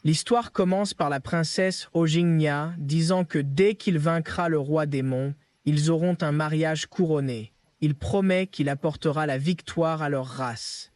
L'histoire commence par la princesse Ojingnia disant que dès qu'il vaincra le roi démon, ils auront un mariage couronné. Il promet qu'il apportera la victoire à leur race.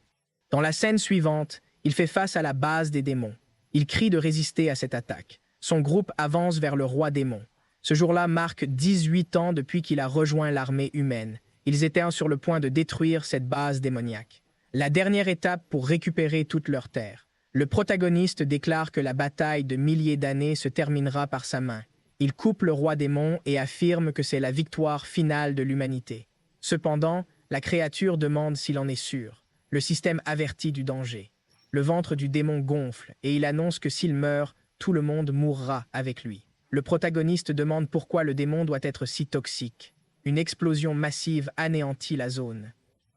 Dans la scène suivante, il fait face à la base des démons. Il crie de résister à cette attaque. Son groupe avance vers le roi démon. Ce jour-là marque 18 ans depuis qu'il a rejoint l'armée humaine. Ils étaient sur le point de détruire cette base démoniaque. La dernière étape pour récupérer toute leur terre. Le protagoniste déclare que la bataille de milliers d'années se terminera par sa main. Il coupe le roi démon et affirme que c'est la victoire finale de l'humanité. Cependant, la créature demande s'il en est sûr. Le système avertit du danger. Le ventre du démon gonfle et il annonce que s'il meurt, tout le monde mourra avec lui. Le protagoniste demande pourquoi le démon doit être si toxique. Une explosion massive anéantit la zone.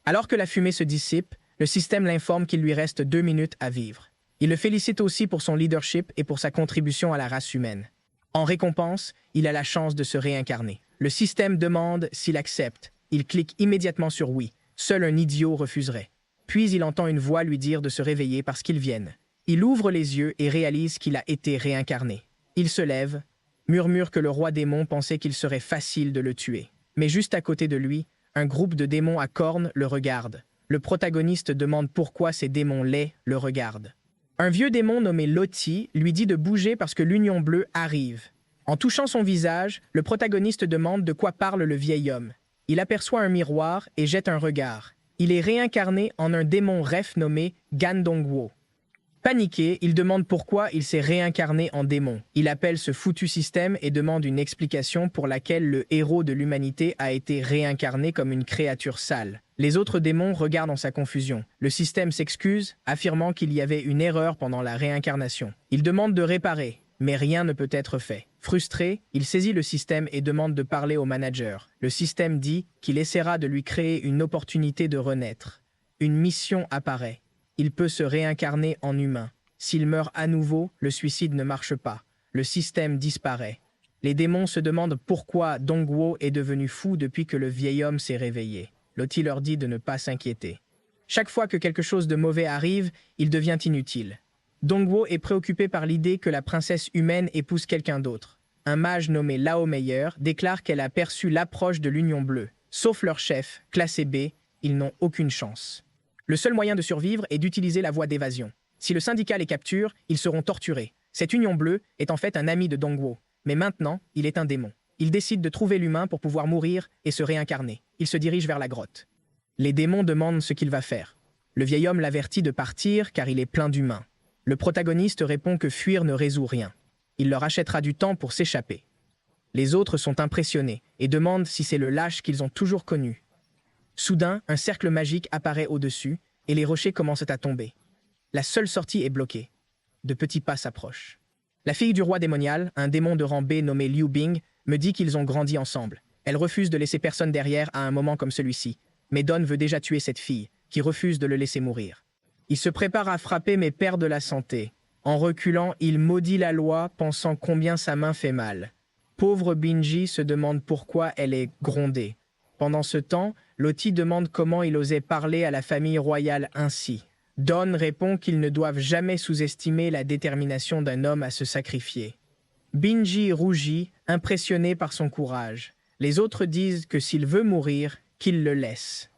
Alors que la fumée se dissipe, le système l'informe qu'il lui reste 2 minutes à vivre. Il le félicite aussi pour son leadership et pour sa contribution à la race humaine. En récompense, il a la chance de se réincarner. Le système demande s'il accepte. Il clique immédiatement sur oui. Seul un idiot refuserait. Puis il entend une voix lui dire de se réveiller parce qu'ils viennent. Il ouvre les yeux et réalise qu'il a été réincarné. Il se lève, murmure que le roi démon pensait qu'il serait facile de le tuer. Mais juste à côté de lui, un groupe de démons à cornes le regarde. Le protagoniste demande pourquoi ces démons laids le regardent. Un vieux démon nommé Loti lui dit de bouger parce que l'Union Bleue arrive. En touchant son visage, le protagoniste demande de quoi parle le vieil homme. Il aperçoit un miroir et jette un regard. Il est réincarné en un démon ref nommé Gandongwo. Paniqué, il demande pourquoi il s'est réincarné en démon. Il appelle ce foutu système et demande une explication pour laquelle le héros de l'humanité a été réincarné comme une créature sale. Les autres démons regardent en sa confusion. Le système s'excuse, affirmant qu'il y avait une erreur pendant la réincarnation. Il demande de réparer, mais rien ne peut être fait. Frustré, il saisit le système et demande de parler au manager. Le système dit qu'il essaiera de lui créer une opportunité de renaître. Une mission apparaît. Il peut se réincarner en humain. S'il meurt à nouveau, le suicide ne marche pas. Le système disparaît. Les démons se demandent pourquoi Dongwo est devenu fou depuis que le vieil homme s'est réveillé. Loti leur dit de ne pas s'inquiéter. Chaque fois que quelque chose de mauvais arrive, il devient inutile. Dongwo est préoccupé par l'idée que la princesse humaine épouse quelqu'un d'autre. Un mage nommé Lao Meyer déclare qu'elle a perçu l'approche de l'Union Bleue. Sauf leur chef, classé B, ils n'ont aucune chance. Le seul moyen de survivre est d'utiliser la voie d'évasion. Si le syndicat les capture, ils seront torturés. Cette Union Bleue est en fait un ami de Dongwo. Mais maintenant, il est un démon. Il décide de trouver l'humain pour pouvoir mourir et se réincarner. Il se dirige vers la grotte. Les démons demandent ce qu'il va faire. Le vieil homme l'avertit de partir car il est plein d'humains. Le protagoniste répond que fuir ne résout rien. Il leur achètera du temps pour s'échapper. Les autres sont impressionnés et demandent si c'est le lâche qu'ils ont toujours connu. Soudain, un cercle magique apparaît au-dessus et les rochers commencent à tomber. La seule sortie est bloquée. De petits pas s'approchent. La fille du roi démonial, un démon de rang B nommé Liu Bing, me dit qu'ils ont grandi ensemble. Elle refuse de laisser personne derrière à un moment comme celui-ci. Mais Don veut déjà tuer cette fille, qui refuse de le laisser mourir. Il se prépare à frapper mais perd de la santé. En reculant, il maudit la loi, pensant combien sa main fait mal. Pauvre Binji se demande pourquoi elle est grondée. Pendant ce temps, Loti demande comment il osait parler à la famille royale ainsi. Don répond qu'ils ne doivent jamais sous-estimer la détermination d'un homme à se sacrifier. Binji rougit, impressionné par son courage. Les autres disent que s'il veut mourir, qu'il le laisse.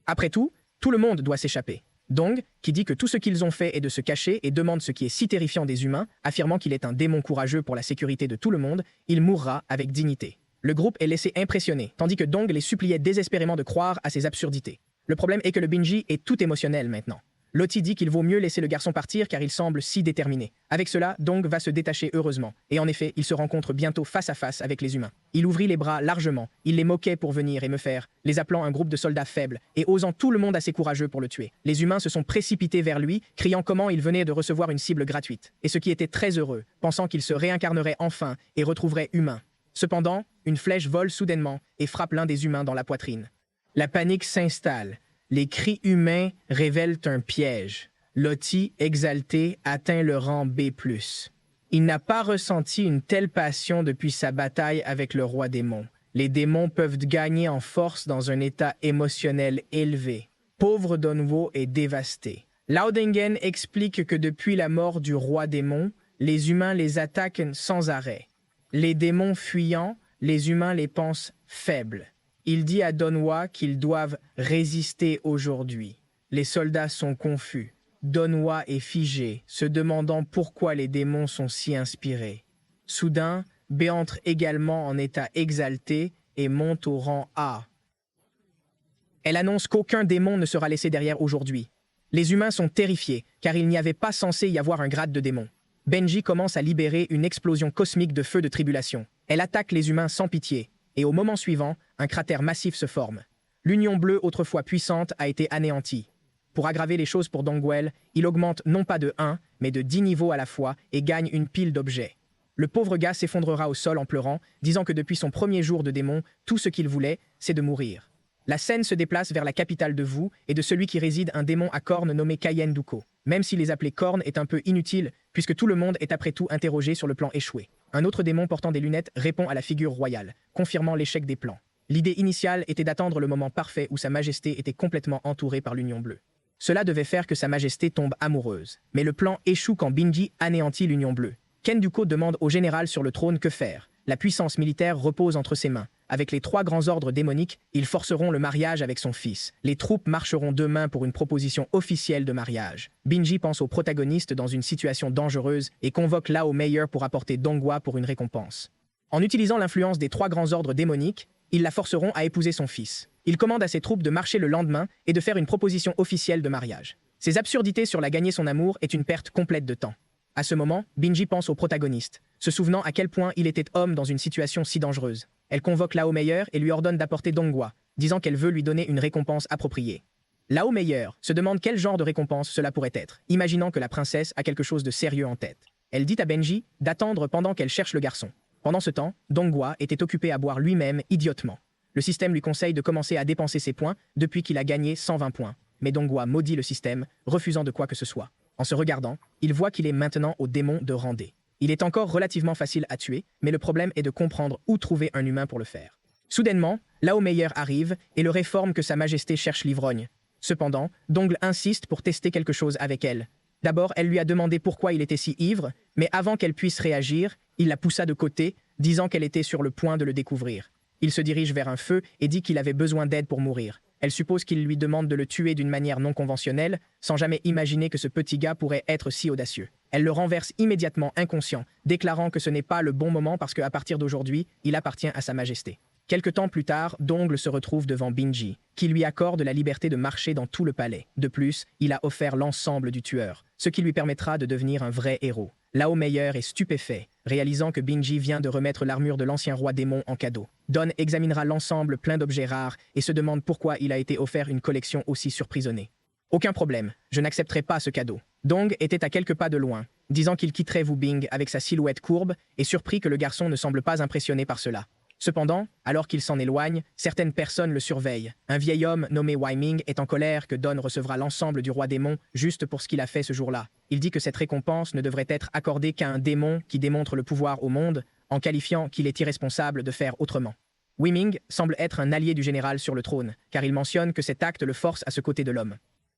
Après tout le monde doit s'échapper. Dong, qui dit que tout ce qu'ils ont fait est de se cacher et demande ce qui est si terrifiant des humains, affirmant qu'il est un démon courageux pour la sécurité de tout le monde, il mourra avec dignité. Le groupe est laissé impressionné, tandis que Dong les suppliait désespérément de croire à ses absurdités. Le problème est que le Binji est tout émotionnel maintenant. Loti dit qu'il vaut mieux laisser le garçon partir car il semble si déterminé. Avec cela, Dong va se détacher heureusement. Et en effet, il se rencontre bientôt face à face avec les humains. Il ouvrit les bras largement. Il les moquait pour venir et me faire, les appelant un groupe de soldats faibles et osant tout le monde assez courageux pour le tuer. Les humains se sont précipités vers lui, criant comment il venait de recevoir une cible gratuite. Et ce qui était très heureux, pensant qu'il se réincarnerait enfin et retrouverait humain. Cependant, une flèche vole soudainement et frappe l'un des humains dans la poitrine. La panique s'installe. Les cris humains révèlent un piège. Loti, exalté, atteint le rang B+. Il n'a pas ressenti une telle passion depuis sa bataille avec le roi démon. Les démons peuvent gagner en force dans un état émotionnel élevé. Pauvre Donwo est dévasté. Laodingen explique que depuis la mort du roi démon, Les humains les attaquent sans arrêt. Les démons fuyant, les humains les pensent faibles. Il dit à Donghua qu'ils doivent résister aujourd'hui. Les soldats sont confus. Donghua est figé, se demandant pourquoi les démons sont si inspirés. Soudain, B entre également en état exalté et monte au rang A. Elle annonce qu'aucun démon ne sera laissé derrière aujourd'hui. Les humains sont terrifiés, car il n'y avait pas censé y avoir un grade de démon. Benji commence à libérer une explosion cosmique de feu de tribulation. Elle attaque les humains sans pitié, et au moment suivant, un cratère massif se forme. L'Union Bleue, autrefois puissante, a été anéantie. Pour aggraver les choses pour Dongguel, il augmente non pas de 1, mais de 10 niveaux à la fois et gagne une pile d'objets. Le pauvre gars s'effondrera au sol en pleurant, disant que depuis son premier jour de démon, tout ce qu'il voulait, c'est de mourir. La scène se déplace vers la capitale de Wu et de celui qui réside un démon à cornes nommé Kayen Duko. Même si les appeler cornes est un peu inutile, puisque tout le monde est après tout interrogé sur le plan échoué. Un autre démon portant des lunettes répond à la figure royale, confirmant l'échec des plans. L'idée initiale était d'attendre le moment parfait où Sa Majesté était complètement entourée par l'Union Bleue. Cela devait faire que Sa Majesté tombe amoureuse. Mais le plan échoue quand Benji anéantit l'Union Bleue. Ken Duko demande au général sur le trône que faire. La puissance militaire repose entre ses mains. Avec les 3 grands ordres démoniques, ils forceront le mariage avec son fils. Les troupes marcheront demain pour une proposition officielle de mariage. Benji pense au protagoniste dans une situation dangereuse et convoque Lao Meyer pour apporter Donghua pour une récompense. En utilisant l'influence des 3 grands ordres démoniques, ils la forceront à épouser son fils. Il commande à ses troupes de marcher le lendemain et de faire une proposition officielle de mariage. Ces absurdités sur la gagner son amour est une perte complète de temps. À ce moment, Benji pense au protagoniste, se souvenant à quel point il était homme dans une situation si dangereuse. Elle convoque Lao Meyer et lui ordonne d'apporter Donghua, disant qu'elle veut lui donner une récompense appropriée. Lao Meyer se demande quel genre de récompense cela pourrait être, imaginant que la princesse a quelque chose de sérieux en tête. Elle dit à Benji d'attendre pendant qu'elle cherche le garçon. Pendant ce temps, Donghua était occupé à boire lui-même idiotement. Le système lui conseille de commencer à dépenser ses points depuis qu'il a gagné 120 points. Mais Donghua maudit le système, refusant de quoi que ce soit. En se regardant, il voit qu'il est maintenant au démon de Randé. Il est encore relativement facile à tuer, mais le problème est de comprendre où trouver un humain pour le faire. Soudainement, Lao Meyer arrive et le réforme que Sa Majesté cherche l'ivrogne. Cependant, Dongle insiste pour tester quelque chose avec elle. D'abord, elle lui a demandé pourquoi il était si ivre, mais avant qu'elle puisse réagir, il la poussa de côté, disant qu'elle était sur le point de le découvrir. Il se dirige vers un feu et dit qu'il avait besoin d'aide pour mourir. Elle suppose qu'il lui demande de le tuer d'une manière non conventionnelle, sans jamais imaginer que ce petit gars pourrait être si audacieux. Elle le renverse immédiatement inconscient, déclarant que ce n'est pas le bon moment parce qu'à partir d'aujourd'hui, il appartient à Sa Majesté. Quelque temps plus tard, Dongle se retrouve devant Benji, qui lui accorde la liberté de marcher dans tout le palais. De plus, il a offert l'ensemble du tueur, ce qui lui permettra de devenir un vrai héros. Lao Meyer est stupéfait, réalisant que Benji vient de remettre l'armure de l'ancien roi démon en cadeau. Don examinera l'ensemble plein d'objets rares et se demande pourquoi il a été offert une collection aussi surprisonnée. Aucun problème, je n'accepterai pas ce cadeau. Dong était à quelques pas de loin, disant qu'il quitterait Wu Bing avec sa silhouette courbe et surpris que le garçon ne semble pas impressionné par cela. Cependant, alors qu'il s'en éloigne, certaines personnes le surveillent. Un vieil homme nommé Wai Ming est en colère que Don recevra l'ensemble du roi démon juste pour ce qu'il a fait ce jour-là. Il dit que cette récompense ne devrait être accordée qu'à un démon qui démontre le pouvoir au monde, en qualifiant qu'il est irresponsable de faire autrement. Wai Ming semble être un allié du général sur le trône, car il mentionne que cet acte le force à ce côté de l'homme.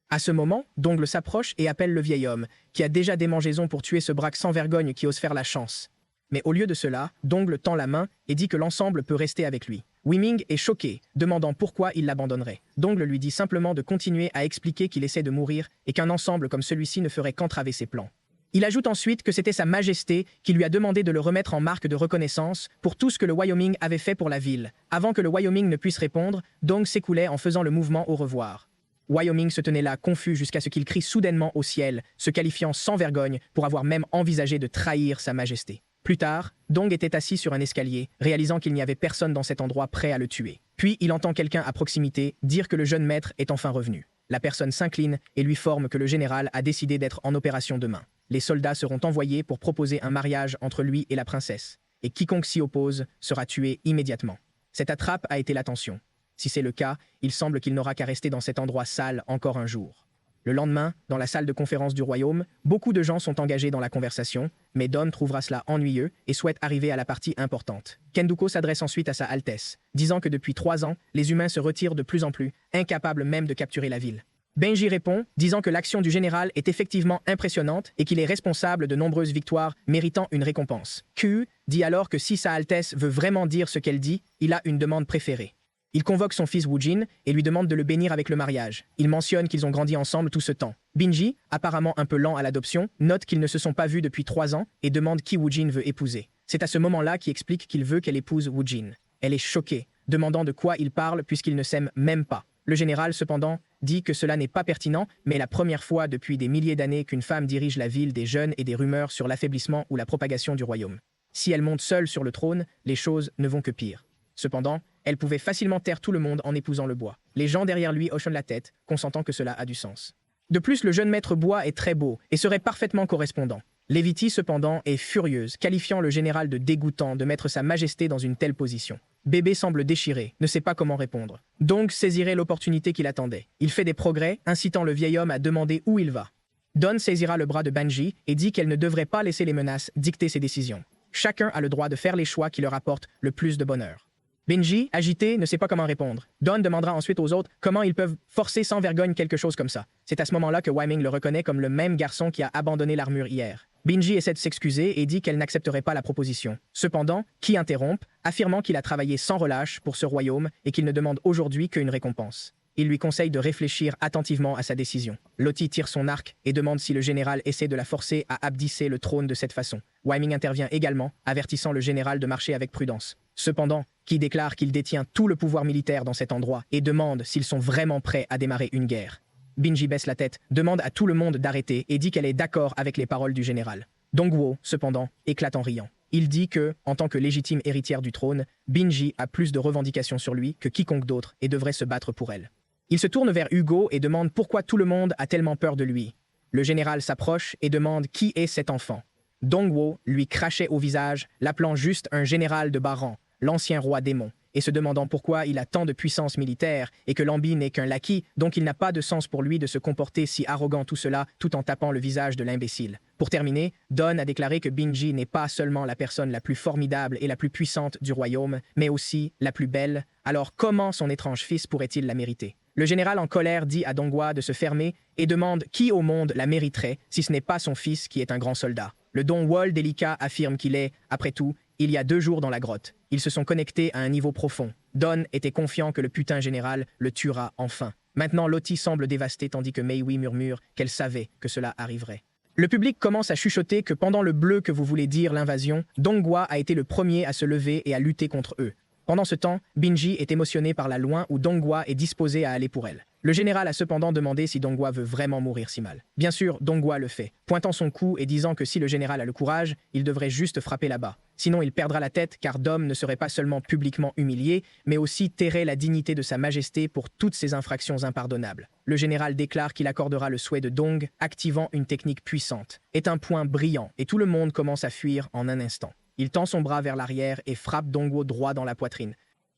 À ce moment, Dongle s'approche et appelle le vieil homme, qui a déjà des mangeaisons pour tuer ce braque sans vergogne qui ose faire la chance. Mais au lieu de cela, Dongle tend la main et dit que l'ensemble peut rester avec lui. Wai Ming est choqué, demandant pourquoi il l'abandonnerait. Dongle lui dit simplement de continuer à expliquer qu'il essaie de mourir et qu'un ensemble comme celui-ci ne ferait qu'entraver ses plans. Il ajoute ensuite que c'était Sa Majesté qui lui a demandé de le remettre en marque de reconnaissance pour tout ce que le Wyoming avait fait pour la ville. Avant que le Wyoming ne puisse répondre, Dong s'écoulait en faisant le mouvement au revoir. Wyoming se tenait là confus jusqu'à ce qu'il crie soudainement au ciel, se qualifiant sans vergogne pour avoir même envisagé de trahir Sa Majesté. Plus tard, Dong était assis sur un escalier, réalisant qu'il n'y avait personne dans cet endroit prêt à le tuer. Puis il entend quelqu'un à proximité dire que le jeune maître est enfin revenu. La personne s'incline et lui forme que le général a décidé d'être en opération demain. Les soldats seront envoyés pour proposer un mariage entre lui et la princesse, et quiconque s'y oppose sera tué immédiatement. Cette attrape a été l'attention. Si c'est le cas, il semble qu'il n'aura qu'à rester dans cet endroit sale encore un jour. Le lendemain, dans la salle de conférence du royaume, beaucoup de gens sont engagés dans la conversation, mais Don trouvera cela ennuyeux et souhaite arriver à la partie importante. Ken Duko s'adresse ensuite à Sa Altesse, disant que depuis 3 ans, les humains se retirent de plus en plus, incapables même de capturer la ville. Benji répond, disant que l'action du général est effectivement impressionnante et qu'il est responsable de nombreuses victoires méritant une récompense. Q dit alors que si Sa Altesse veut vraiment dire ce qu'elle dit, il a une demande préférée. Il convoque son fils Wujin et lui demande de le bénir avec le mariage. Il mentionne qu'ils ont grandi ensemble tout ce temps. Binji, apparemment un peu lent à l'adoption, note qu'ils ne se sont pas vus depuis 3 ans et demande qui Wujin veut épouser. C'est à ce moment-là qu'il explique qu'il veut qu'elle épouse Wujin. Elle est choquée, demandant de quoi il parle puisqu'ils ne s'aiment même pas. Le général, cependant, dit que cela n'est pas pertinent, mais la première fois depuis des milliers d'années qu'une femme dirige la ville des jeunes et des rumeurs sur l'affaiblissement ou la propagation du royaume. Si elle monte seule sur le trône, les choses ne vont que pire. Cependant, elle pouvait facilement taire tout le monde en épousant le bois. Les gens derrière lui hochent la tête, consentant que cela a du sens. De plus, le jeune maître bois est très beau et serait parfaitement correspondant. Leviti, cependant, est furieuse, qualifiant le général de dégoûtant de mettre sa majesté dans une telle position. Bébé semble déchiré, ne sait pas comment répondre. Dong saisirait l'opportunité qu'il attendait. Il fait des progrès, incitant le vieil homme à demander où il va. Don saisira le bras de Banji et dit qu'elle ne devrait pas laisser les menaces dicter ses décisions. Chacun a le droit de faire les choix qui leur apportent le plus de bonheur. Benji, agité, ne sait pas comment répondre. Don demandera ensuite aux autres comment ils peuvent forcer sans vergogne quelque chose comme ça. C'est à ce moment-là que Wei Ming le reconnaît comme le même garçon qui a abandonné l'armure hier. Binji essaie de s'excuser et dit qu'elle n'accepterait pas la proposition. Cependant, Qi interrompt, affirmant qu'il a travaillé sans relâche pour ce royaume et qu'il ne demande aujourd'hui qu'une récompense. Il lui conseille de réfléchir attentivement à sa décision. Loti tire son arc et demande si le général essaie de la forcer à abdiquer le trône de cette façon. Wei Ming intervient également, avertissant le général de marcher avec prudence. Cependant, Qi déclare qu'il détient tout le pouvoir militaire dans cet endroit et demande s'ils sont vraiment prêts à démarrer une guerre. Binji baisse la tête, demande à tout le monde d'arrêter et dit qu'elle est d'accord avec les paroles du général. Dongguo, cependant, éclate en riant. Il dit que, en tant que légitime héritière du trône, Binji a plus de revendications sur lui que quiconque d'autre et devrait se battre pour elle. Il se tourne vers Hugo et demande pourquoi tout le monde a tellement peur de lui. Le général s'approche et demande qui est cet enfant. Dongguo lui crachait au visage, l'appelant juste un général de bas rang, l'ancien roi démon, et se demandant pourquoi il a tant de puissance militaire et que Lambi n'est qu'un laquis, donc il n'a pas de sens pour lui de se comporter si arrogant tout cela tout en tapant le visage de l'imbécile. Pour terminer, Don a déclaré que Binji n'est pas seulement la personne la plus formidable et la plus puissante du royaume, mais aussi la plus belle, alors comment son étrange fils pourrait-il la mériter? Le général en colère dit à Dongguo de se fermer et demande qui au monde la mériterait si ce n'est pas son fils qui est un grand soldat. Le Dongguo délicat affirme qu'il est, après tout, il y a 2 jours dans la grotte. Ils se sont connectés à un niveau profond. Don était confiant que le putain général le tuera enfin. Maintenant, Loti semble dévastée tandis que Mei Wei murmure qu'elle savait que cela arriverait. Le public commence à chuchoter que pendant le bleu que vous voulez dire l'invasion, Dongguo a été le premier à se lever et à lutter contre eux. Pendant ce temps, Binji est émotionné par la loin où Dongguo est disposé à aller pour elle. Le général a cependant demandé si Dongguo veut vraiment mourir si mal. Bien sûr, Dongguo le fait, pointant son cou et disant que si le général a le courage, il devrait juste frapper là-bas. Sinon, il perdra la tête car Dom ne serait pas seulement publiquement humilié, mais aussi tairait la dignité de sa majesté pour toutes ses infractions impardonnables. Le général déclare qu'il accordera le souhait de Dong, activant une technique puissante. Est un point brillant et tout le monde commence à fuir en un instant. Il tend son bras vers l'arrière et frappe Dongguo droit dans la poitrine.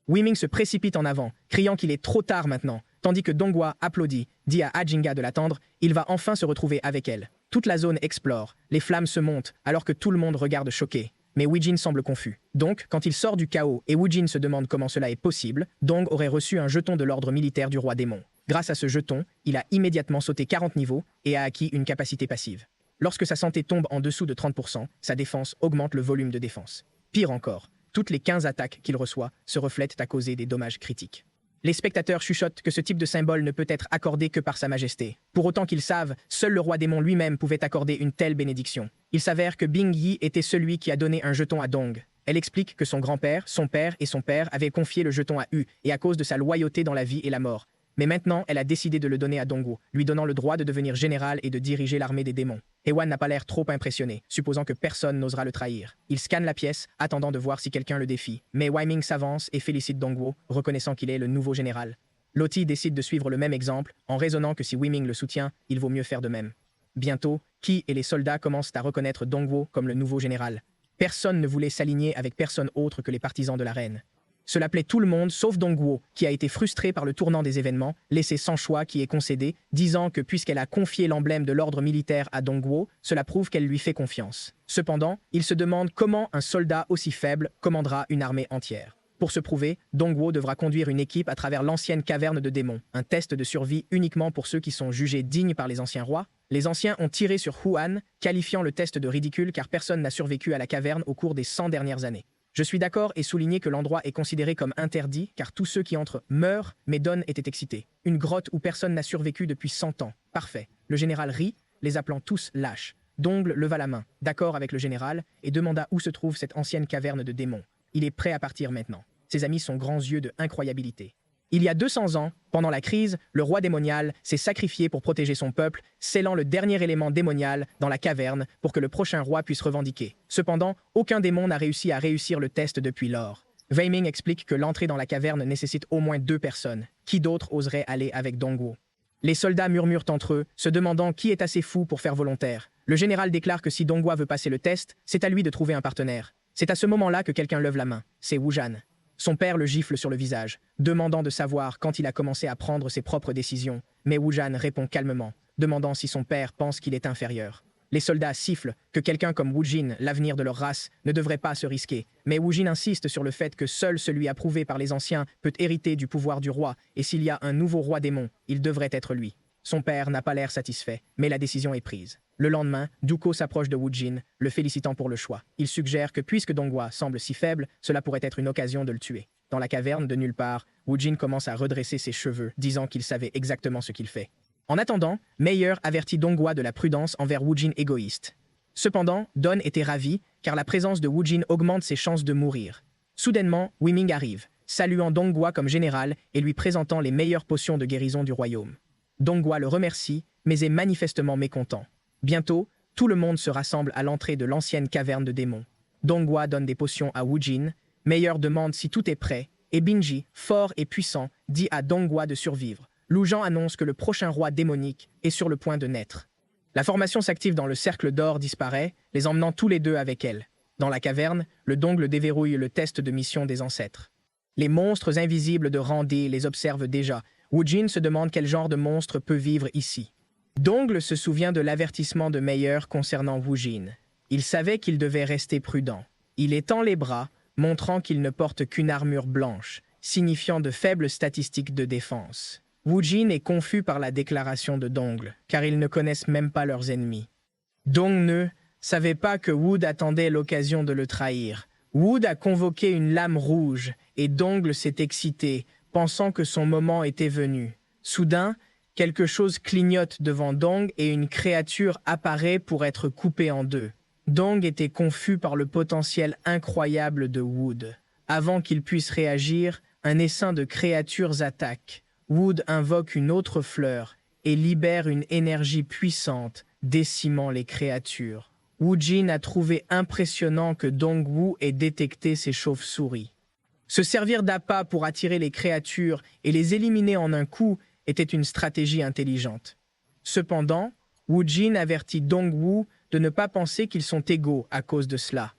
Wei Ming se précipite en avant, criant qu'il est trop tard maintenant, tandis que Dongguo applaudit, dit à Ajinga de l'attendre, il va enfin se retrouver avec elle. Toute la zone explore, les flammes se montent, alors que tout le monde regarde choqué. Mais Wujin semble confus. Donc, quand il sort du chaos et Wujin se demande comment cela est possible, Dong aurait reçu un jeton de l'ordre militaire du roi démon. Grâce à ce jeton, il a immédiatement sauté 40 niveaux et a acquis une capacité passive. Lorsque sa santé tombe en dessous de 30%, sa défense augmente le volume de défense. Pire encore, toutes les 15 attaques qu'il reçoit se reflètent à causer des dommages critiques. Les spectateurs chuchotent que ce type de symbole ne peut être accordé que par sa majesté. Pour autant qu'ils savent, seul le roi démon lui-même pouvait accorder une telle bénédiction. Il s'avère que Bing Yi était celui qui a donné un jeton à Dong. Elle explique que son grand-père, son père et son père avaient confié le jeton à Hu, et à cause de sa loyauté dans la vie et la mort. Mais maintenant, elle a décidé de le donner à Dongguo, lui donnant le droit de devenir général et de diriger l'armée des démons. Ewan n'a pas l'air trop impressionné, supposant que personne n'osera le trahir. Il scanne la pièce, attendant de voir si quelqu'un le défie. Mais Wei Ming s'avance et félicite Dongguo, reconnaissant qu'il est le nouveau général. Loti décide de suivre le même exemple, en raisonnant que si Wei Ming le soutient, il vaut mieux faire de même. Bientôt, Qi et les soldats commencent à reconnaître Dongguo comme le nouveau général. Personne ne voulait s'aligner avec personne autre que les partisans de la reine. Cela plaît tout le monde, sauf Dongguo, qui a été frustré par le tournant des événements, laissé sans choix qui est concédé, disant que puisqu'elle a confié l'emblème de l'ordre militaire à Dongguo, cela prouve qu'elle lui fait confiance. Cependant, il se demande comment un soldat aussi faible commandera une armée entière. Pour se prouver, Dongwo devra conduire une équipe à travers l'ancienne caverne de démons, un test de survie uniquement pour ceux qui sont jugés dignes par les anciens rois. Les anciens ont tiré sur Huan, qualifiant le test de ridicule car personne n'a survécu à la caverne au cours des 100 dernières années. Je suis d'accord et souligner que l'endroit est considéré comme interdit car tous ceux qui entrent meurent, mais Don était excité. Une grotte où personne n'a survécu depuis 100 ans. Parfait. Le général rit, les appelant tous lâches. Dongle leva la main, d'accord avec le général, et demanda où se trouve cette ancienne caverne de démons. Il est prêt à partir maintenant. Ses amis sont grands yeux de incroyabilité. Il y a 200 ans, pendant la crise, le roi démonial s'est sacrifié pour protéger son peuple, scellant le dernier élément démonial dans la caverne pour que le prochain roi puisse revendiquer. Cependant, aucun démon n'a réussi à réussir le test depuis lors. Weiming explique que l'entrée dans la caverne nécessite au moins 2 personnes. Qui d'autre oserait aller avec Dongwo? Les soldats murmurent entre eux, se demandant qui est assez fou pour faire volontaire. Le général déclare que si Dongwo veut passer le test, c'est à lui de trouver un partenaire. C'est à ce moment-là que quelqu'un lève la main. C'est Wujan. Son père le gifle sur le visage, demandant de savoir quand il a commencé à prendre ses propres décisions. Mais Wujan répond calmement, demandant si son père pense qu'il est inférieur. Les soldats sifflent que quelqu'un comme Wu Jin, l'avenir de leur race, ne devrait pas se risquer. Mais Wu Jin insiste sur le fait que seul celui approuvé par les anciens peut hériter du pouvoir du roi, et s'il y a un nouveau roi démon, il devrait être lui. Son père n'a pas l'air satisfait, mais la décision est prise. Le lendemain, Duko s'approche de Wu Jin, le félicitant pour le choix. Il suggère que puisque Dongwo semble si faible, cela pourrait être une occasion de le tuer. Dans la caverne de nulle part, Wu Jin commence à redresser ses cheveux, disant qu'il savait exactement ce qu'il fait. En attendant, Meyer avertit Dongwo de la prudence envers Wu Jin égoïste. Cependant, Don était ravi, car la présence de Wu Jin augmente ses chances de mourir. Soudainement, Weiming arrive, saluant Dongwo comme général et lui présentant les meilleures potions de guérison du royaume. Dongwo le remercie, mais est manifestement mécontent. Bientôt, tout le monde se rassemble à l'entrée de l'ancienne caverne de démons. Dongwo donne des potions à Wu Jin, Meyer demande si tout est prêt, et Binji, fort et puissant, dit à Dongwo de survivre. Lujan annonce que le prochain roi démonique est sur le point de naître. La formation s'active dans le cercle d'or disparaît, les emmenant tous les deux avec elle. Dans la caverne, le dongle déverrouille le test de mission des ancêtres. Les monstres invisibles de Randé les observent déjà. Wu Jin se demande quel genre de monstre peut vivre ici. Dongle se souvient de l'avertissement de Meyer concernant Wu Jin. Il savait qu'il devait rester prudent. Il étend les bras, montrant qu'il ne porte qu'une armure blanche, signifiant de faibles statistiques de défense. Wu Jin est confus par la déclaration de Dongle, car ils ne connaissent même pas leurs ennemis. Dong ne savait pas que Wood attendait l'occasion de le trahir. Wood a convoqué une lame rouge, et Dongle s'est excité, pensant que son moment était venu. Soudain, quelque chose clignote devant Dong et une créature apparaît pour être coupée en deux. Dong était confus par le potentiel incroyable de Wood. Avant qu'il puisse réagir, un essaim de créatures attaque. Wood invoque une autre fleur et libère une énergie puissante, décimant les créatures. Wu Jin a trouvé impressionnant que Dongwu ait détecté ces chauves-souris. Se servir d'appât pour attirer les créatures et les éliminer en un coup était une stratégie intelligente. Cependant, Wu Jin avertit Dongwu de ne pas penser qu'ils sont égaux à cause de cela.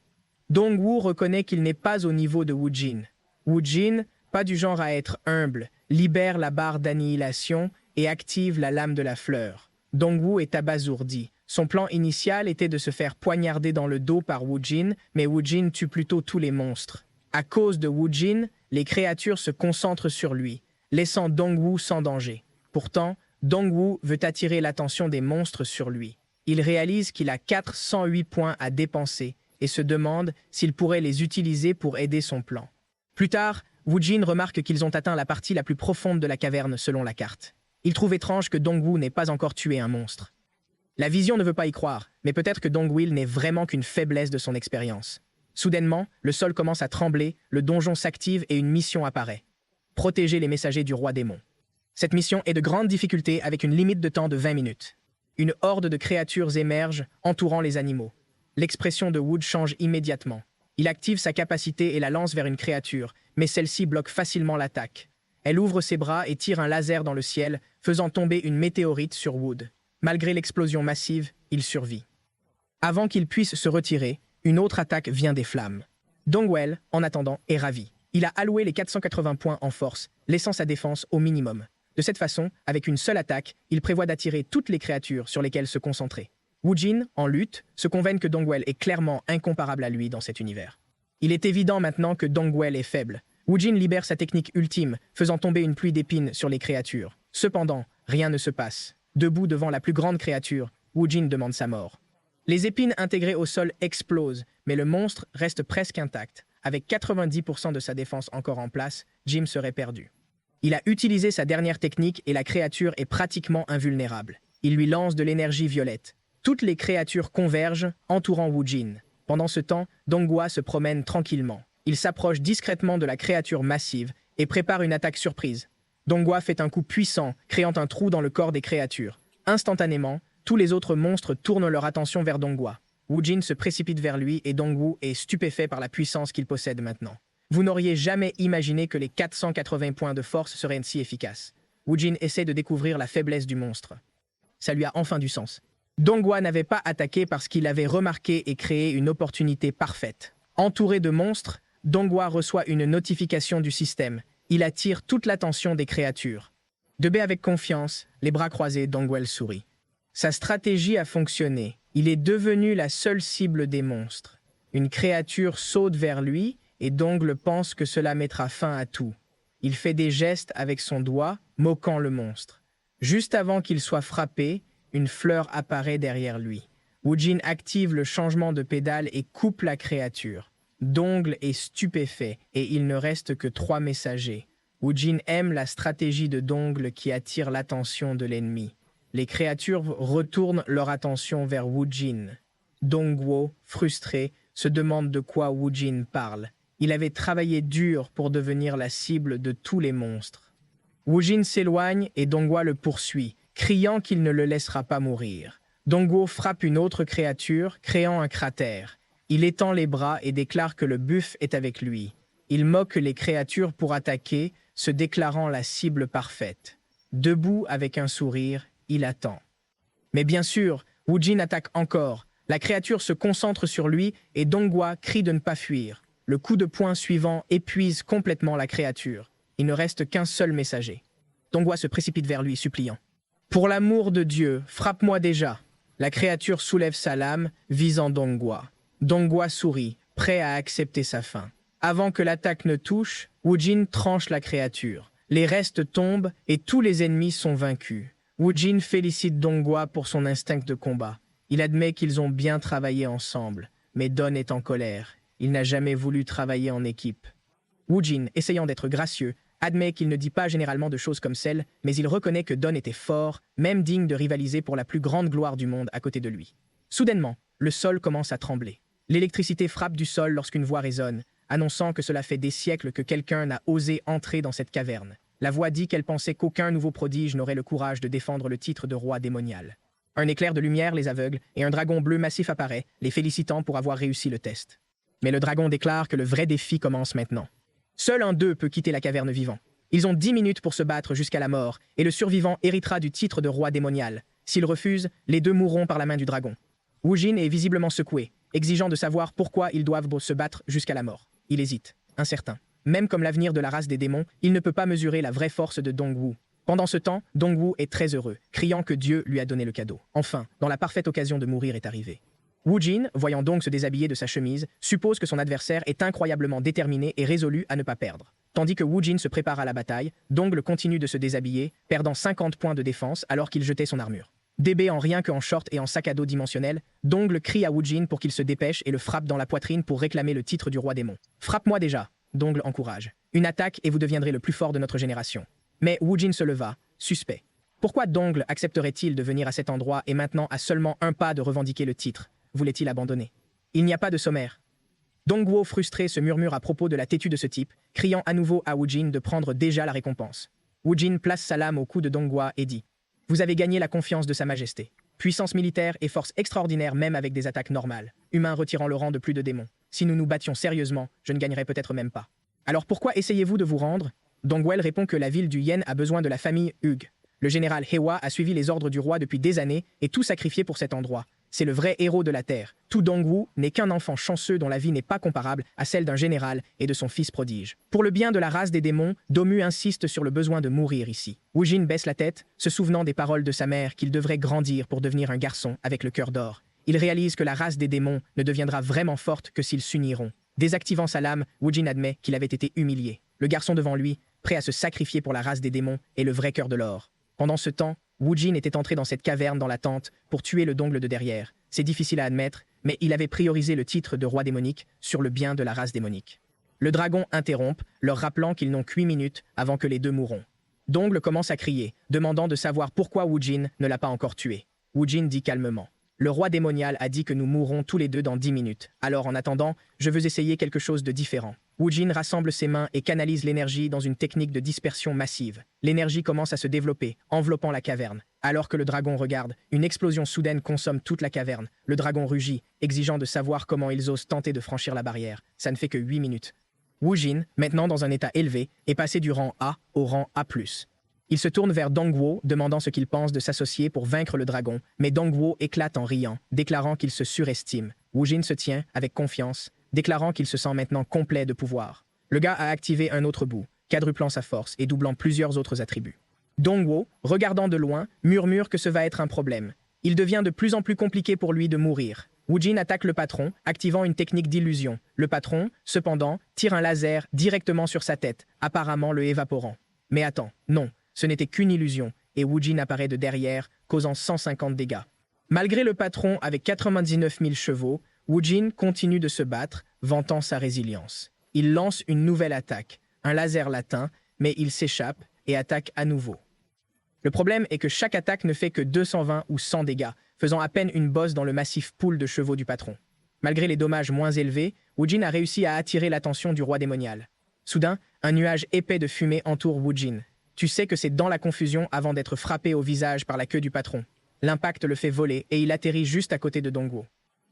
Dongwu reconnaît qu'il n'est pas au niveau de Wu Jin. Wu Jin, pas du genre à être humble, libère la barre d'annihilation et active la lame de la fleur. Dongwu est abasourdi. Son plan initial était de se faire poignarder dans le dos par Wu Jin, mais Wu Jin tue plutôt tous les monstres. À cause de Wu Jin, les créatures se concentrent sur lui, laissant Dongwu sans danger. Pourtant, Dongwu veut attirer l'attention des monstres sur lui. Il réalise qu'il a 408 points à dépenser et se demande s'il pourrait les utiliser pour aider son plan. Plus tard, Wu Jin remarque qu'ils ont atteint la partie la plus profonde de la caverne selon la carte. Il trouve étrange que Dongwu n'ait pas encore tué un monstre. La vision ne veut pas y croire, mais peut-être que Dongwu n'est vraiment qu'une faiblesse de son expérience. Soudainement, le sol commence à trembler, le donjon s'active et une mission apparaît. Protéger les messagers du roi démon. Cette mission est de grande difficulté avec une limite de temps de 20 minutes. Une horde de créatures émerge, entourant les animaux. L'expression de Wood change immédiatement. Il active sa capacité et la lance vers une créature, mais celle-ci bloque facilement l'attaque. Elle ouvre ses bras et tire un laser dans le ciel, faisant tomber une météorite sur Wood. Malgré l'explosion massive, il survit. Avant qu'il puisse se retirer, une autre attaque vient des flammes. Dongwell, en attendant, est ravi. Il a alloué les 480 points en force, laissant sa défense au minimum. De cette façon, avec une seule attaque, il prévoit d'attirer toutes les créatures sur lesquelles se concentrer. Wu Jin, en lutte, se convainc que Dongwell est clairement incomparable à lui dans cet univers. Il est évident maintenant que Dongwell est faible. Wu Jin libère sa technique ultime, faisant tomber une pluie d'épines sur les créatures. Cependant, rien ne se passe. Debout devant la plus grande créature, Wu Jin demande sa mort. Les épines intégrées au sol explosent, mais le monstre reste presque intact. Avec 90% de sa défense encore en place, Jim serait perdu. Il a utilisé sa dernière technique et la créature est pratiquement invulnérable. Il lui lance de l'énergie violette. Toutes les créatures convergent, entourant Wu Jin. Pendant ce temps, Donghua se promène tranquillement. Il s'approche discrètement de la créature massive et prépare une attaque surprise. Donghua fait un coup puissant, créant un trou dans le corps des créatures. Instantanément, tous les autres monstres tournent leur attention vers Donghua. Wu Jin se précipite vers lui et Dongwu est stupéfait par la puissance qu'il possède maintenant. Vous n'auriez jamais imaginé que les 480 points de force seraient si efficaces. Wu Jin essaie de découvrir la faiblesse du monstre. Ça lui a enfin du sens. Donghua n'avait pas attaqué parce qu'il avait remarqué et créé une opportunité parfaite. Entouré de monstres, Donghua reçoit une notification du système. Il attire toute l'attention des créatures. Debout avec confiance, les bras croisés, Donghua sourit. Sa stratégie a fonctionné. Il est devenu la seule cible des monstres. Une créature saute vers lui et Dongle pense que cela mettra fin à tout. Il fait des gestes avec son doigt, moquant le monstre. Juste avant qu'il soit frappé, une fleur apparaît derrière lui. Wu Jin active le changement de pédale et coupe la créature. Dongle est stupéfait et il ne reste que 3 messagers. Wu Jin aime la stratégie de Dongle qui attire l'attention de l'ennemi. Les créatures retournent leur attention vers Wu Jin. Dongwu, frustré, se demande de quoi Wu Jin parle. Il avait travaillé dur pour devenir la cible de tous les monstres. Wu Jin s'éloigne et Donghua le poursuit, criant qu'il ne le laissera pas mourir. Dongwu frappe une autre créature, créant un cratère. Il étend les bras et déclare que le buff est avec lui. Il moque les créatures pour attaquer, se déclarant la cible parfaite. Debout avec un sourire, il attend. Mais bien sûr, Wu Jin attaque encore. La créature se concentre sur lui et Donghua crie de ne pas fuir. Le coup de poing suivant épuise complètement la créature. Il ne reste qu'un seul messager. Donghua se précipite vers lui, suppliant. « Pour l'amour de Dieu, frappe-moi déjà !» La créature soulève sa lame, visant Donghua. Donghua sourit, prêt à accepter sa fin. Avant que l'attaque ne touche, Wu Jin tranche la créature. Les restes tombent et tous les ennemis sont vaincus. Wu Jin félicite Donghua pour son instinct de combat. Il admet qu'ils ont bien travaillé ensemble, mais Don est en colère. Il n'a jamais voulu travailler en équipe. Wu Jin, essayant d'être gracieux, admet qu'il ne dit pas généralement de choses comme celles, mais il reconnaît que Don était fort, même digne de rivaliser pour la plus grande gloire du monde à côté de lui. Soudainement, le sol commence à trembler. L'électricité frappe du sol lorsqu'une voix résonne, annonçant que cela fait des siècles que quelqu'un n'a osé entrer dans cette caverne. La voix dit qu'elle pensait qu'aucun nouveau prodige n'aurait le courage de défendre le titre de roi démonial. Un éclair de lumière les aveugle et un dragon bleu massif apparaît, les félicitant pour avoir réussi le test. Mais le dragon déclare que le vrai défi commence maintenant. Seul un d'eux peut quitter la caverne vivant. Ils ont 10 minutes pour se battre jusqu'à la mort, et le survivant héritera du titre de roi démonial. S'ils refusent, les deux mourront par la main du dragon. Wu Jin est visiblement secoué, exigeant de savoir pourquoi ils doivent se battre jusqu'à la mort. Il hésite, incertain. Même comme l'avenir de la race des démons, il ne peut pas mesurer la vraie force de Dongwu. Pendant ce temps, Dongwu est très heureux, criant que Dieu lui a donné le cadeau. Enfin, dans la parfaite occasion de mourir est arrivée. Wu Jin, voyant donc se déshabiller de sa chemise, suppose que son adversaire est incroyablement déterminé et résolu à ne pas perdre. Tandis que Wu Jin se prépare à la bataille, Dongle continue de se déshabiller, perdant 50 points de défense alors qu'il jetait son armure. Débé en rien qu'en short et en sac à dos dimensionnel, Dongle crie à Wu Jin pour qu'il se dépêche et le frappe dans la poitrine pour réclamer le titre du roi démon. « Frappe-moi déjà !» Dongle encourage. « Une attaque et vous deviendrez le plus fort de notre génération. » Mais Wu Jin se leva, suspect. Pourquoi Dongle accepterait-il de venir à cet endroit et maintenant à seulement un pas de revendiquer le titre? Voulait-il abandonner? Il n'y a pas de sommaire. Dongwu, frustré, se murmure à propos de la têtue de ce type, criant à nouveau à Wu Jin de prendre déjà la récompense. Wu Jin place sa lame au cou de Donghua et dit « Vous avez gagné la confiance de sa majesté. Puissance militaire et force extraordinaire même avec des attaques normales. Humains retirant le rang de plus de démons. Si nous nous battions sérieusement, je ne gagnerais peut-être même pas. Alors pourquoi essayez-vous de vous rendre ?» Dongwell répond que la ville du Yen a besoin de la famille Hug. Le général Hewa a suivi les ordres du roi depuis des années et tout sacrifié pour cet endroit. C'est le vrai héros de la Terre. Tout Dongwu n'est qu'un enfant chanceux dont la vie n'est pas comparable à celle d'un général et de son fils prodige. Pour le bien de la race des démons, Domu insiste sur le besoin de mourir ici. Wu Jin baisse la tête, se souvenant des paroles de sa mère qu'il devrait grandir pour devenir un garçon avec le cœur d'or. Il réalise que la race des démons ne deviendra vraiment forte que s'ils s'uniront. Désactivant sa lame, Wu Jin admet qu'il avait été humilié. Le garçon devant lui, prêt à se sacrifier pour la race des démons, est le vrai cœur de l'or. Pendant ce temps, Wu Jin était entré dans cette caverne dans la tente pour tuer le dongle de derrière. C'est difficile à admettre, mais il avait priorisé le titre de roi démonique sur le bien de la race démonique. Le dragon interrompt, leur rappelant qu'ils n'ont qu'8 minutes avant que les deux mourront. Dongle commence à crier, demandant de savoir pourquoi Wu Jin ne l'a pas encore tué. Wu Jin dit calmement. Le roi démonial a dit que nous mourrons tous les deux dans 10 minutes. Alors en attendant, je veux essayer quelque chose de différent. Wu Jin rassemble ses mains et canalise l'énergie dans une technique de dispersion massive. L'énergie commence à se développer, enveloppant la caverne. Alors que le dragon regarde, une explosion soudaine consomme toute la caverne. Le dragon rugit, exigeant de savoir comment ils osent tenter de franchir la barrière. Ça ne fait que 8 minutes. Wu Jin, maintenant dans un état élevé, est passé du rang A au rang A+. Il se tourne vers Dongwo, demandant ce qu'il pense de s'associer pour vaincre le dragon, mais Dongwo éclate en riant, déclarant qu'il se surestime. Wu Jin se tient, avec confiance, déclarant qu'il se sent maintenant complet de pouvoir. Le gars a activé un autre bout, quadruplant sa force et doublant plusieurs autres attributs. Dongwo, regardant de loin, murmure que ce va être un problème. Il devient de plus en plus compliqué pour lui de mourir. Wu Jin attaque le patron, activant une technique d'illusion. Le patron, cependant, tire un laser directement sur sa tête, apparemment le évaporant. Mais attends, non. Ce n'était qu'une illusion, et Wu Jin apparaît de derrière, causant 150 dégâts. Malgré le patron avec 99 000 chevaux, Wu Jin continue de se battre, vantant sa résilience. Il lance une nouvelle attaque, un laser latin, mais il s'échappe et attaque à nouveau. Le problème est que chaque attaque ne fait que 220 ou 100 dégâts, faisant à peine une bosse dans le massif pool de chevaux du patron. Malgré les dommages moins élevés, Wu Jin a réussi à attirer l'attention du roi démonial. Soudain, un nuage épais de fumée entoure Wu Jin. Tu sais que c'est dans la confusion avant d'être frappé au visage par la queue du patron. L'impact le fait voler et il atterrit juste à côté de Dongwo.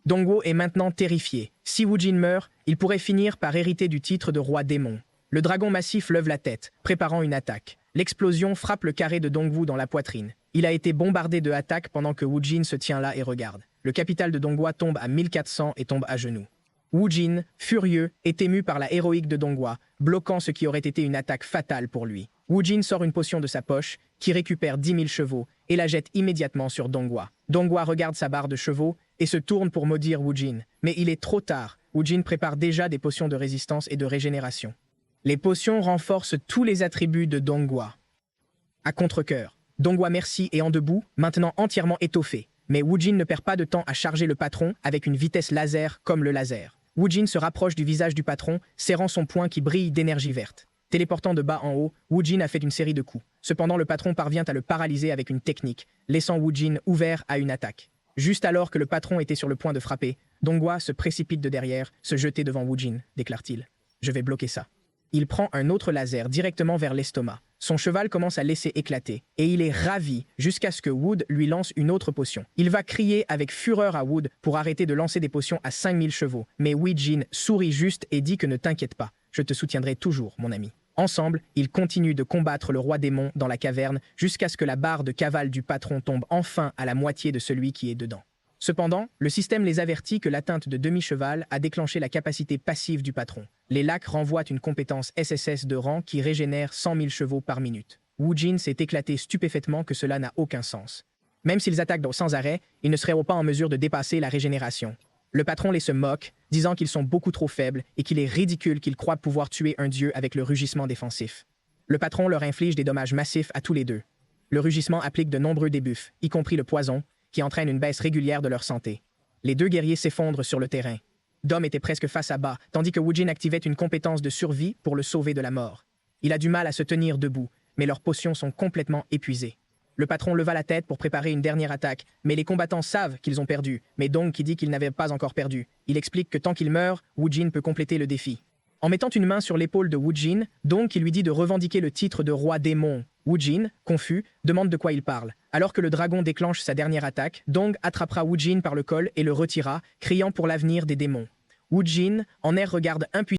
Dongwo est maintenant terrifié. Si Wu Jin meurt, il pourrait finir par hériter du titre de roi démon. Le dragon massif lève la tête, préparant une attaque. L'explosion frappe le carré de Dongwo dans la poitrine. Il a été bombardé de attaques pendant que Wu Jin se tient là et regarde. Le capital de Dongwo tombe à 1400 et tombe à genoux. Wu Jin, furieux, est ému par la héroïque de Dongwo, bloquant ce qui aurait été une attaque fatale pour lui. Wu Jin sort une potion de sa poche, qui récupère 10 000 chevaux, et la jette immédiatement sur Dongwo. Dongwo regarde sa barre de chevaux et se tourne pour maudire Wu Jin. Mais il est trop tard. Wu Jin prépare déjà des potions de résistance et de régénération. Les potions renforcent tous les attributs de Dongwo. À contre-cœur, Dongwo merci et en debout, maintenant entièrement étoffé. Mais Wu Jin ne perd pas de temps à charger le patron avec une vitesse laser comme le laser. Wu Jin se rapproche du visage du patron, serrant son poing qui brille d'énergie verte. Téléportant de bas en haut, Wu Jin a fait une série de coups. Cependant, le patron parvient à le paralyser avec une technique, laissant Wu Jin ouvert à une attaque. Juste alors que le patron était sur le point de frapper, Dongwo se précipite de derrière, se jeter devant Wu Jin, déclare-t-il. Je vais bloquer ça. Il prend un autre laser directement vers l'estomac. Son cheval commence à laisser éclater, et il est ravi jusqu'à ce que Wood lui lance une autre potion. Il va crier avec fureur à Wood pour arrêter de lancer des potions à 5000 chevaux, mais Wu Jin sourit juste et dit que ne t'inquiète pas, je te soutiendrai toujours, mon ami. Ensemble, ils continuent de combattre le roi démon dans la caverne jusqu'à ce que la barre de cavale du patron tombe enfin à la moitié de celui qui est dedans. Cependant, le système les avertit que l'atteinte de demi-cheval a déclenché la capacité passive du patron. Les lacs renvoient une compétence SSS de rang qui régénère 100 000 chevaux par minute. Wu Jin s'est éclaté stupéfaitement que cela n'a aucun sens. Même s'ils attaquent sans arrêt, ils ne seraient pas en mesure de dépasser la régénération. Le patron les se moque, disant qu'ils sont beaucoup trop faibles et qu'il est ridicule qu'ils croient pouvoir tuer un dieu avec le rugissement défensif. Le patron leur inflige des dommages massifs à tous les deux. Le rugissement applique de nombreux debuffs, y compris le poison, qui entraîne une baisse régulière de leur santé. Les deux guerriers s'effondrent sur le terrain. Dom était presque face à bas, tandis que Wu Jin activait une compétence de survie pour le sauver de la mort. Il a du mal à se tenir debout, mais leurs potions sont complètement épuisées. Le patron leva la tête pour préparer une dernière attaque, mais les combattants savent qu'ils ont perdu, mais Dong qui dit qu'ils n'avaient pas encore perdu. Il explique que tant qu'il meurt, Wu Jin peut compléter le défi. En mettant une main sur l'épaule de Wu Jin, Dong qui lui dit de revendiquer le titre de roi démon. Wu Jin, confus, demande de quoi il parle. Alors que le dragon déclenche sa dernière attaque, Dong attrapera Wu Jin par le col et le retira, criant pour l'avenir des démons. Wu Jin, en air, regarde impuissant